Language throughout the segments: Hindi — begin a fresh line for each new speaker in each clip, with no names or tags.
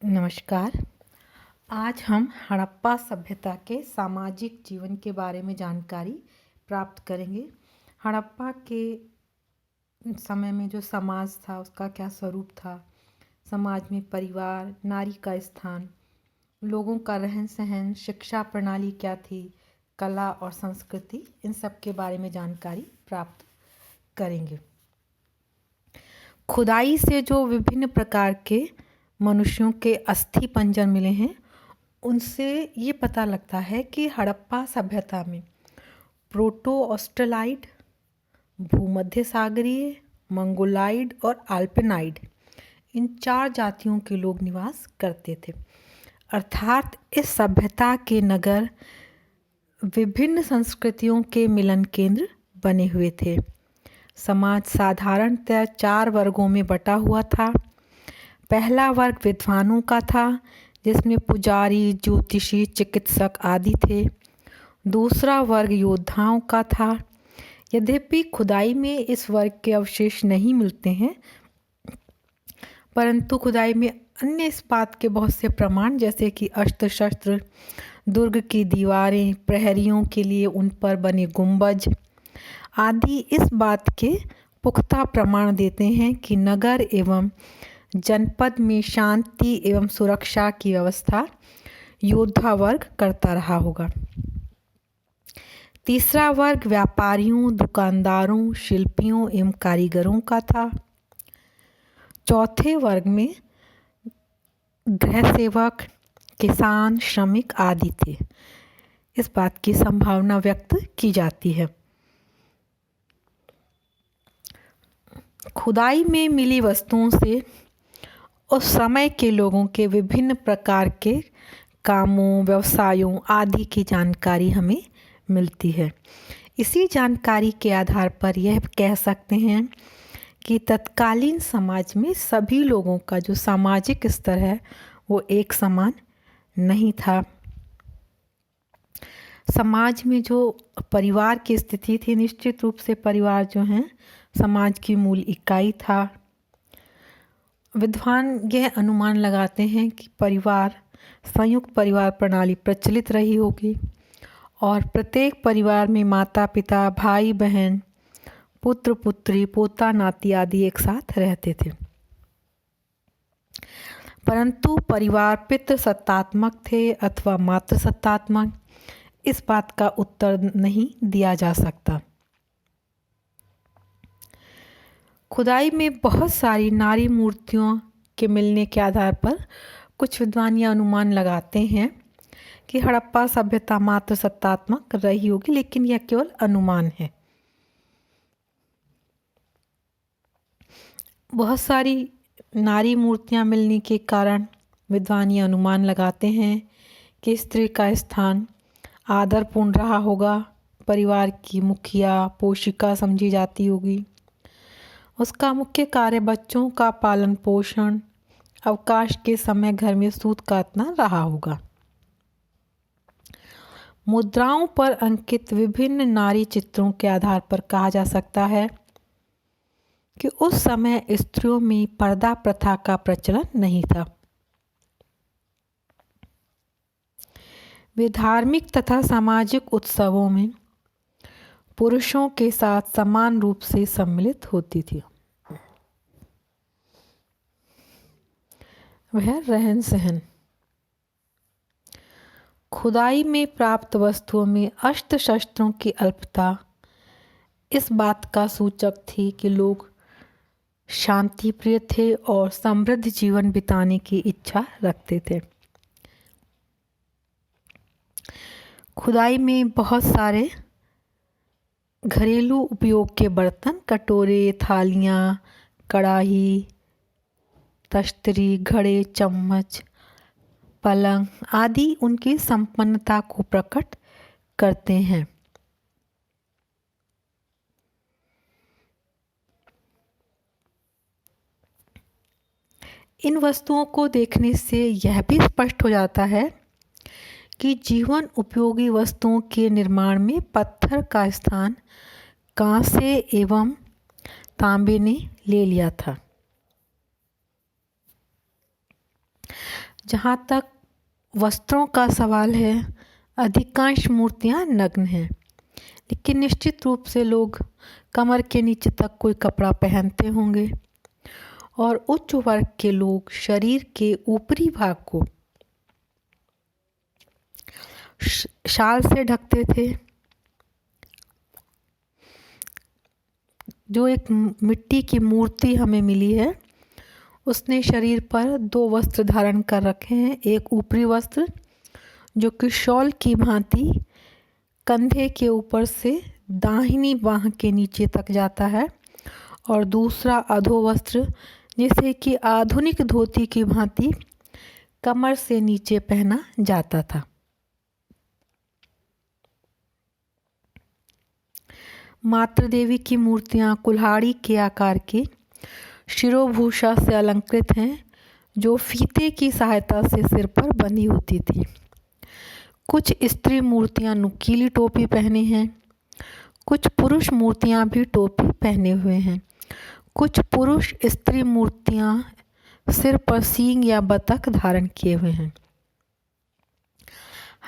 नमस्कार। आज हम हड़प्पा सभ्यता के सामाजिक जीवन के बारे में जानकारी प्राप्त करेंगे। हड़प्पा के समय में जो समाज था उसका क्या स्वरूप था, समाज में परिवार, नारी का स्थान, लोगों का रहन सहन, शिक्षा प्रणाली क्या थी, कला और संस्कृति, इन सब के बारे में जानकारी प्राप्त करेंगे। खुदाई से जो विभिन्न प्रकार के मनुष्यों के अस्थि पंजर मिले हैं, उनसे ये पता लगता है कि हड़प्पा सभ्यता में प्रोटो ऑस्ट्रेलाइड, भूमध्य सागरीय, मंगोलाइड और अल्पिनाइड, इन 4 जातियों के लोग निवास करते थे। अर्थात इस सभ्यता के नगर विभिन्न संस्कृतियों के मिलन केंद्र बने हुए थे। समाज साधारणतः 4 वर्गों में बटा हुआ था। पहला वर्ग विद्वानों का था, जिसमें पुजारी, ज्योतिषी, चिकित्सक आदि थे। दूसरा वर्ग योद्धाओं का था। यद्यपि खुदाई में इस वर्ग के अवशेष नहीं मिलते हैं, परंतु खुदाई में अन्य इस्पात के बहुत से प्रमाण, जैसे कि अस्त्र शस्त्र, दुर्ग की दीवारें, प्रहरियों के लिए उन पर बने गुंबज आदि इस बात के पुख्ता प्रमाण देते हैं कि नगर एवं जनपद में शांति एवं सुरक्षा की व्यवस्था योद्धा वर्ग करता रहा होगा। तीसरा वर्ग व्यापारियों, दुकानदारों, शिल्पियों एवं कारीगरों का था। चौथे वर्ग में गृह सेवक, किसान, श्रमिक आदि थे। इस बात की संभावना व्यक्त की जाती है। खुदाई में मिली वस्तुओं से उस समय के लोगों के विभिन्न प्रकार के कामों, व्यवसायों आदि की जानकारी हमें मिलती है। इसी जानकारी के आधार पर यह कह सकते हैं कि तत्कालीन समाज में सभी लोगों का जो सामाजिक स्तर है वो एक समान नहीं था। समाज में जो परिवार की स्थिति थी, निश्चित रूप से परिवार जो है समाज की मूल इकाई था। विद्वान यह अनुमान लगाते हैं कि संयुक्त परिवार प्रणाली प्रचलित रही होगी और प्रत्येक परिवार में माता पिता, भाई बहन, पुत्र पुत्री, पोता नाती आदि एक साथ रहते थे। परंतु परिवार पितृसत्तात्मक थे अथवा मातृसत्तात्मक, इस बात का उत्तर नहीं दिया जा सकता। खुदाई में बहुत सारी नारी मूर्तियों के मिलने के आधार पर कुछ विद्वान यह अनुमान लगाते हैं कि हड़प्पा सभ्यता मातृसत्तात्मक रही होगी, लेकिन यह केवल अनुमान है। बहुत सारी नारी मूर्तियां मिलने के कारण विद्वान ये अनुमान लगाते हैं कि स्त्री का स्थान आदरपूर्ण रहा होगा, परिवार की मुखिया, पोषिका समझी जाती होगी। उसका मुख्य कार्य बच्चों का पालन पोषण, अवकाश के समय घर में सूत काटना रहा होगा। मुद्राओं पर अंकित विभिन्न नारी चित्रों के आधार पर कहा जा सकता है कि उस समय स्त्रियों में पर्दा प्रथा का प्रचलन नहीं था। वे धार्मिक तथा सामाजिक उत्सवों में पुरुषों के साथ समान रूप से सम्मिलित होती थी। वह रहन सहन। खुदाई में प्राप्त वस्तुओं में अस्त्र शस्त्रों की अल्पता इस बात का सूचक थी कि लोग शांति प्रिय थे और समृद्ध जीवन बिताने की इच्छा रखते थे। खुदाई में बहुत सारे घरेलू उपयोग के बर्तन, कटोरे, थालियाँ, कढ़ाई, तश्तरी, घड़े, चम्मच, पलंग आदि उनकी संपन्नता को प्रकट करते हैं। इन वस्तुओं को देखने से यह भी स्पष्ट हो जाता है कि जीवन उपयोगी वस्तुओं के निर्माण में पत्थर का स्थान कांसे एवं तांबे ने ले लिया था। जहाँ तक वस्त्रों का सवाल है, अधिकांश मूर्तियाँ नग्न हैं, लेकिन निश्चित रूप से लोग कमर के नीचे तक कोई कपड़ा पहनते होंगे और उच्च वर्ग के लोग शरीर के ऊपरी भाग को शाल से ढकते थे। जो एक मिट्टी की मूर्ति हमें मिली है, उसने शरीर पर 2 वस्त्र धारण कर रखे हैं। एक ऊपरी वस्त्र जो कि शॉल की भांति कंधे के ऊपर से दाहिनी बाह के नीचे तक जाता है, और दूसरा अधोवस्त्र जिसे कि आधुनिक धोती की भांति कमर से नीचे पहना जाता था। मातृ देवी की मूर्तियां कुल्हाड़ी के आकार की शिरोभूषा से अलंकृत हैं, जो फीते की सहायता से सिर पर बंधी होती थी। कुछ स्त्री मूर्तियां नुकीली टोपी पहने हैं। कुछ पुरुष मूर्तियां भी टोपी पहने हुए हैं। कुछ पुरुष स्त्री मूर्तियां सिर पर सींग या बतख धारण किए हुए हैं।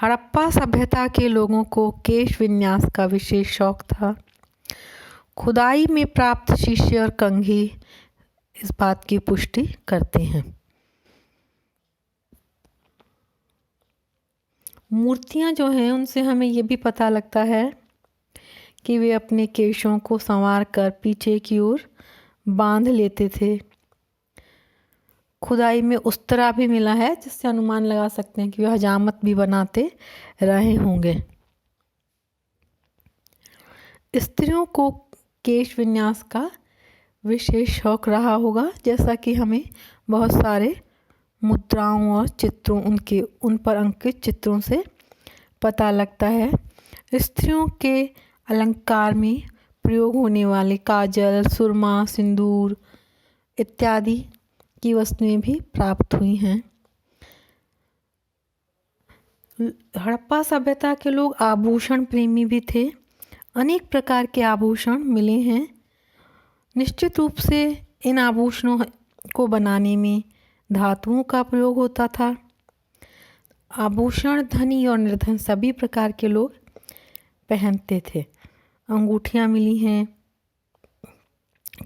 हड़प्पा सभ्यता के लोगों को केश विन्यास का विशेष शौक था। खुदाई में प्राप्त शीशे और कंघी इस बात की पुष्टि करते हैं। मूर्तियां जो हैं, उनसे हमें ये भी पता लगता है कि वे अपने केशों को संवार कर पीछे की ओर बांध लेते थे। खुदाई में उस्तरा भी मिला है, जिससे अनुमान लगा सकते हैं कि वे हजामत भी बनाते रहे होंगे। स्त्रियों को केश विन्यास का विशेष शौक रहा होगा, जैसा कि हमें बहुत सारे मुद्राओं और चित्रों उन पर अंकित चित्रों से पता लगता है। स्त्रियों के अलंकार में प्रयोग होने वाले काजल, सुरमा, सिंदूर इत्यादि की वस्तुएं भी प्राप्त हुई हैं। हड़प्पा सभ्यता के लोग आभूषण प्रेमी भी थे। अनेक प्रकार के आभूषण मिले हैं। निश्चित रूप से इन आभूषणों को बनाने में धातुओं का प्रयोग होता था। आभूषण धनी और निर्धन सभी प्रकार के लोग पहनते थे। अंगूठियाँ मिली हैं,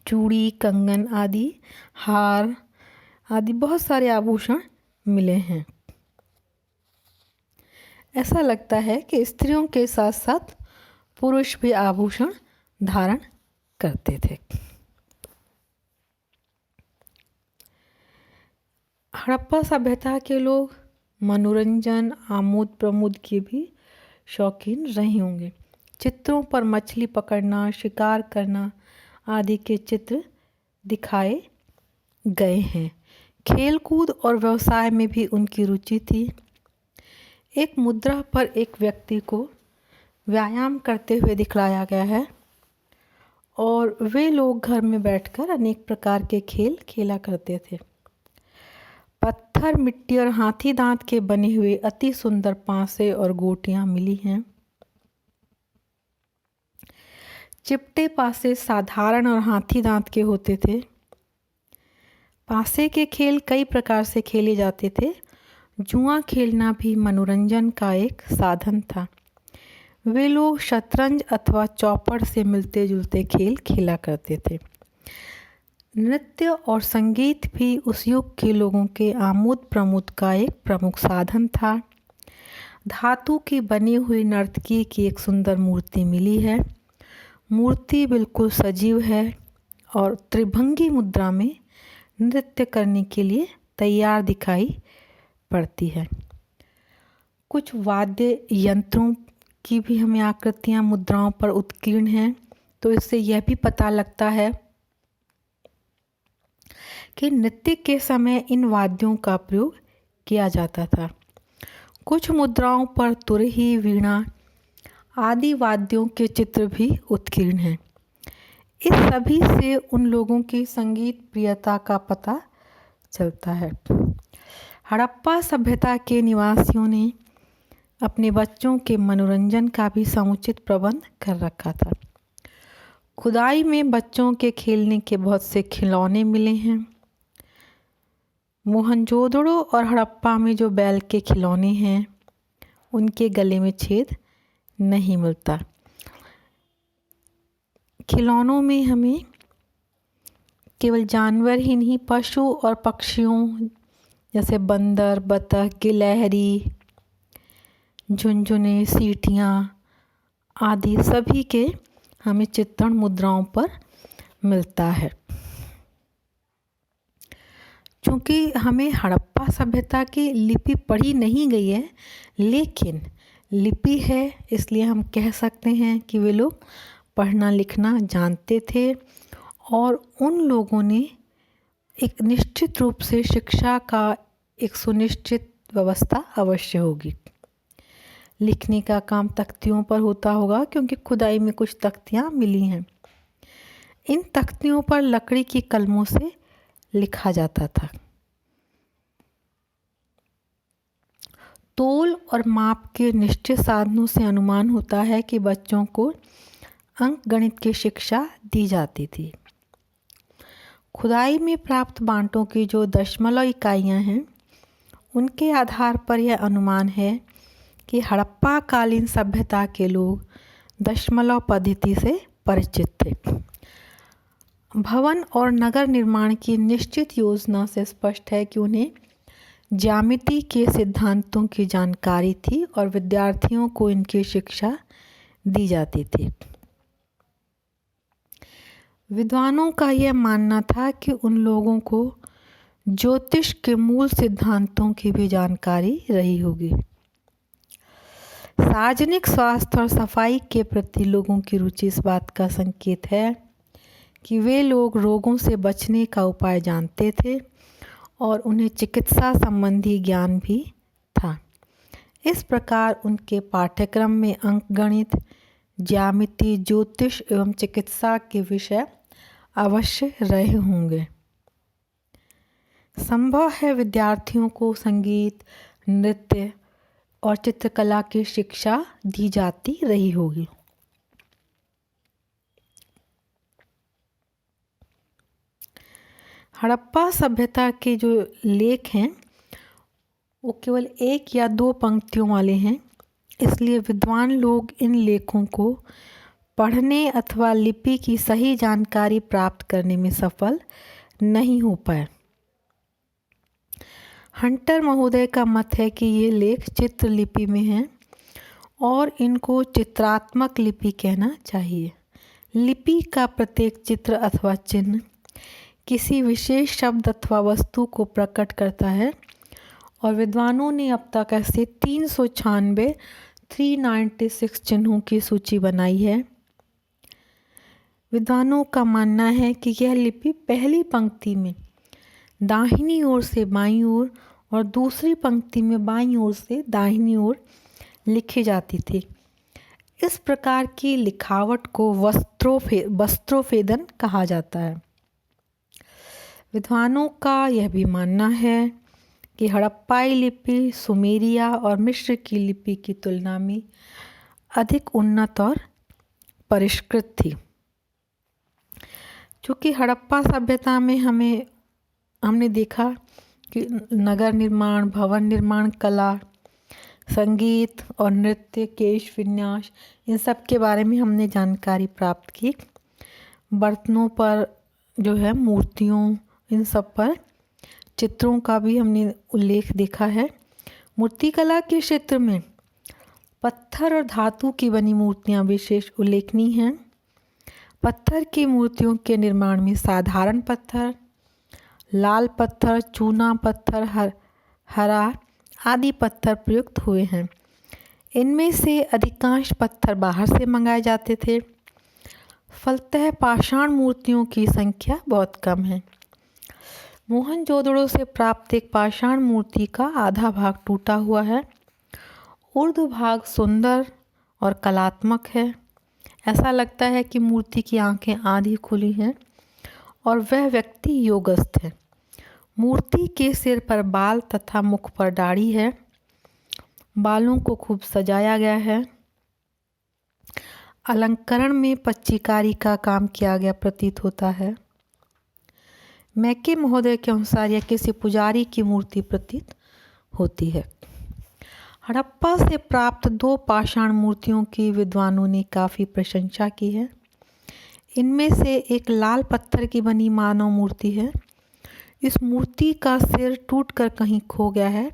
चूड़ी, कंगन आदि, हार आदि बहुत सारे आभूषण मिले हैं। ऐसा लगता है कि स्त्रियों के साथ साथ पुरुष भी आभूषण धारण करते थे। हड़प्पा सभ्यता के लोग मनोरंजन, आमोद प्रमोद के भी शौकीन रहे होंगे। चित्रों पर मछली पकड़ना, शिकार करना आदि के चित्र दिखाए गए हैं। खेलकूद और व्यवसाय में भी उनकी रुचि थी। एक मुद्रा पर एक व्यक्ति को व्यायाम करते हुए दिखलाया गया है, और वे लोग घर में बैठकर अनेक प्रकार के खेल खेला करते थे। पत्थर, मिट्टी और हाथी दांत के बने हुए अति सुंदर पासे और गोटियां मिली हैं। चिपटे पासे साधारण और हाथी दांत के होते थे। पासे के खेल कई प्रकार से खेले जाते थे। जुआ खेलना भी मनोरंजन का एक साधन था। वे लोग शतरंज अथवा चौपड़ से मिलते जुलते खेल खेला करते थे। नृत्य और संगीत भी उस युग के लोगों के आमोद प्रमोद का एक प्रमुख साधन था। धातु की बनी हुई नर्तकी की एक सुंदर मूर्ति मिली है। मूर्ति बिल्कुल सजीव है और त्रिभंगी मुद्रा में नृत्य करने के लिए तैयार दिखाई पड़ती है। कुछ वाद्य यंत्रों की भी हमें आकृतियाँ मुद्राओं पर उत्कीर्ण हैं, तो इससे यह भी पता लगता है कि नृत्य के समय इन वाद्यों का प्रयोग किया जाता था। कुछ मुद्राओं पर तुरही, वीणा आदि वाद्यों के चित्र भी उत्कीर्ण हैं। इस सभी से उन लोगों की संगीत प्रियता का पता चलता है। हड़प्पा सभ्यता के निवासियों ने अपने बच्चों के मनोरंजन का भी समुचित प्रबंध कर रखा था। खुदाई में बच्चों के खेलने के बहुत से खिलौने मिले हैं। मोहनजोदड़ो और हड़प्पा में जो बैल के खिलौने हैं उनके गले में छेद नहीं मिलता। खिलौनों में हमें केवल जानवर ही नहीं, पशु और पक्षियों जैसे बंदर, बतख, गिलहरी, झुनझुने, सीटियाँ आदि सभी के हमें चित्रण मुद्राओं पर मिलता है। चूँकि हमें हड़प्पा सभ्यता की लिपि पढ़ी नहीं गई है, लेकिन लिपि है इसलिए हम कह सकते हैं कि वे लोग पढ़ना लिखना जानते थे और उन लोगों ने एक निश्चित रूप से शिक्षा का एक सुनिश्चित व्यवस्था अवश्य होगी। लिखने का काम तख्तियों पर होता होगा क्योंकि खुदाई में कुछ तख्तियाँ मिली हैं। इन तख्तियों पर लकड़ी की कलमों से लिखा जाता था। तोल और माप के निश्चित साधनों से अनुमान होता है कि बच्चों को अंक गणित की शिक्षा दी जाती थी। खुदाई में प्राप्त बांटों की जो दशमलव इकाइयाँ हैं उनके आधार पर यह अनुमान है कि हड़प्पा कालीन सभ्यता के लोग दशमलव पद्धति से परिचित थे। भवन और नगर निर्माण की निश्चित योजना से स्पष्ट है कि उन्हें ज्यामिति के सिद्धांतों की जानकारी थी और विद्यार्थियों को इनकी शिक्षा दी जाती थी। विद्वानों का यह मानना था कि उन लोगों को ज्योतिष के मूल सिद्धांतों की भी जानकारी रही होगी। सार्वजनिक स्वास्थ्य और सफाई के प्रति लोगों की रुचि इस बात का संकेत है कि वे लोग रोगों से बचने का उपाय जानते थे और उन्हें चिकित्सा संबंधी ज्ञान भी था। इस प्रकार उनके पाठ्यक्रम में अंकगणित, ज्यामिति, ज्योतिष एवं चिकित्सा के विषय अवश्य रहे होंगे। संभव है विद्यार्थियों को संगीत, नृत्य और चित्रकला की शिक्षा दी जाती रही होगी। हड़प्पा सभ्यता के जो लेख हैं वो केवल एक या दो पंक्तियों वाले हैं, इसलिए विद्वान लोग इन लेखों को पढ़ने अथवा लिपि की सही जानकारी प्राप्त करने में सफल नहीं हो पाए। हंटर महोदय का मत है कि ये लेख चित्रलिपि में हैं और इनको चित्रात्मक लिपि कहना चाहिए। लिपि का प्रत्येक चित्र अथवा चिन्ह किसी विशेष शब्द अथवा वस्तु को प्रकट करता है और विद्वानों ने अब तक ऐसे 396 चिन्हों की सूची बनाई है। विद्वानों का मानना है कि यह लिपि पहली पंक्ति में दाहिनी ओर से बाईं ओर और दूसरी पंक्ति में बाईं ओर से दाहिनी ओर लिखी जाती थी। इस प्रकार की लिखावट को वस्त्रोफेदन कहा जाता है। विद्वानों का यह भी मानना है कि हड़प्पाई लिपि सुमेरिया और मिस्र की लिपि की तुलना में अधिक उन्नत और परिष्कृत थी। चूँकि हड़प्पा सभ्यता में हमने देखा कि नगर निर्माण, भवन निर्माण कला, संगीत और नृत्य, केश विन्यास, इन सब के बारे में हमने जानकारी प्राप्त की। बर्तनों पर जो है, मूर्तियों, इन सब पर चित्रों का भी हमने उल्लेख देखा है। मूर्तिकला के क्षेत्र में पत्थर और धातु की बनी मूर्तियां विशेष उल्लेखनीय हैं। पत्थर की मूर्तियों के निर्माण में साधारण पत्थर, लाल पत्थर, चूना पत्थर, हरा आदि पत्थर प्रयुक्त हुए हैं। इनमें से अधिकांश पत्थर बाहर से मंगाए जाते थे। फलतः पाषाण मूर्तियों की संख्या बहुत कम है। मोहनजोदड़ो से प्राप्त एक पाषाण मूर्ति का आधा भाग टूटा हुआ है। ऊर्ध्व भाग सुंदर और कलात्मक है। ऐसा लगता है कि मूर्ति की आंखें आधी खुली हैं और वह व्यक्ति योगस्थ है। मूर्ति के सिर पर बाल तथा मुख पर दाढ़ी है। बालों को खूब सजाया गया है। अलंकरण में पच्चीकारी का काम किया गया प्रतीत होता है। मैके महोदय के अनुसार यह किसी पुजारी की मूर्ति प्रतीत होती है। हड़प्पा से प्राप्त 2 पाषाण मूर्तियों की विद्वानों ने काफ़ी प्रशंसा की है। इनमें से एक लाल पत्थर की बनी मानव मूर्ति है। इस मूर्ति का सिर टूटकर कहीं खो गया है,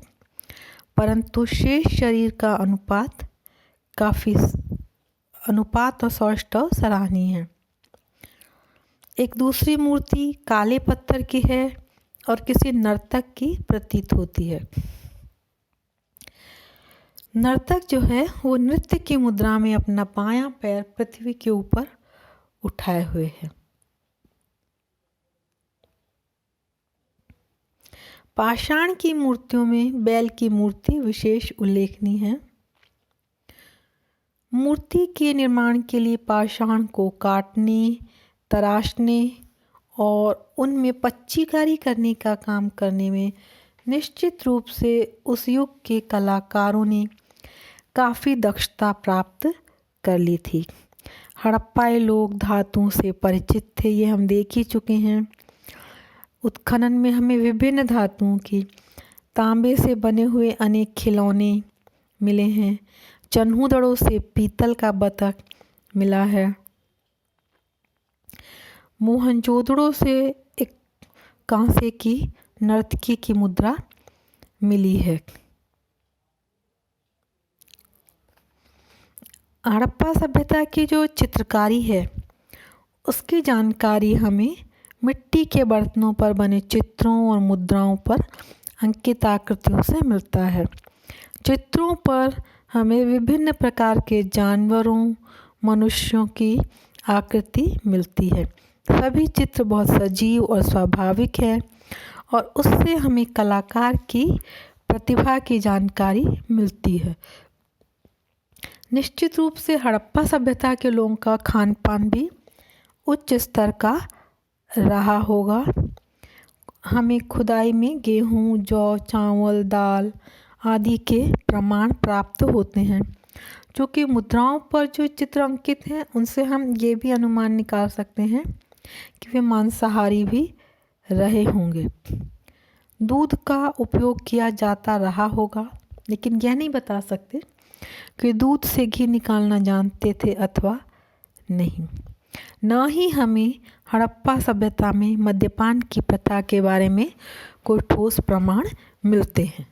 परंतु शेष शरीर का अनुपात और सौष्ठव सराहनीय है। एक दूसरी मूर्ति काले पत्थर की है और किसी नर्तक की प्रतीत होती है। नर्तक जो है वो नृत्य की मुद्रा में अपना बायां पैर पृथ्वी के ऊपर उठाए हुए है। पाषाण की मूर्तियों में बैल की मूर्ति विशेष उल्लेखनीय है। मूर्ति के निर्माण के लिए पाषाण को काटने, तराशने और उनमें पच्चीकारी करने का काम करने में निश्चित रूप से उस युग के कलाकारों ने काफ़ी दक्षता प्राप्त कर ली थी। हड़प्पाई लोग धातुओं से परिचित थे, ये हम देख ही चुके हैं। उत्खनन में हमें विभिन्न धातुओं की तांबे से बने हुए अनेक खिलौने मिले हैं। चन्हूदड़ों से पीतल का बतख मिला है। मोहनजोदड़ो से एक कांसे की नर्तकी की मुद्रा मिली है। हड़प्पा सभ्यता की जो चित्रकारी है उसकी जानकारी हमें मिट्टी के बर्तनों पर बने चित्रों और मुद्राओं पर अंकित आकृतियों से मिलता है। चित्रों पर हमें विभिन्न प्रकार के जानवरों, मनुष्यों की आकृति मिलती है। सभी चित्र बहुत सजीव और स्वाभाविक है और उससे हमें कलाकार की प्रतिभा की जानकारी मिलती है। निश्चित रूप से हड़प्पा सभ्यता के लोगों का खान पान भी उच्च स्तर का रहा होगा। हमें खुदाई में गेहूँ, जौ, चावल, दाल आदि के प्रमाण प्राप्त होते हैं। क्योंकि मुद्राओं पर जो चित्र अंकित हैं उनसे हम ये भी अनुमान निकाल सकते हैं कि वे मांसाहारी भी रहे होंगे। दूध का उपयोग किया जाता रहा होगा, लेकिन यह नहीं बता सकते कि दूध से घी निकालना जानते थे अथवा नहीं। न ही हमें हड़प्पा सभ्यता में मद्यपान की प्रथा के बारे में कोई ठोस प्रमाण मिलते हैं।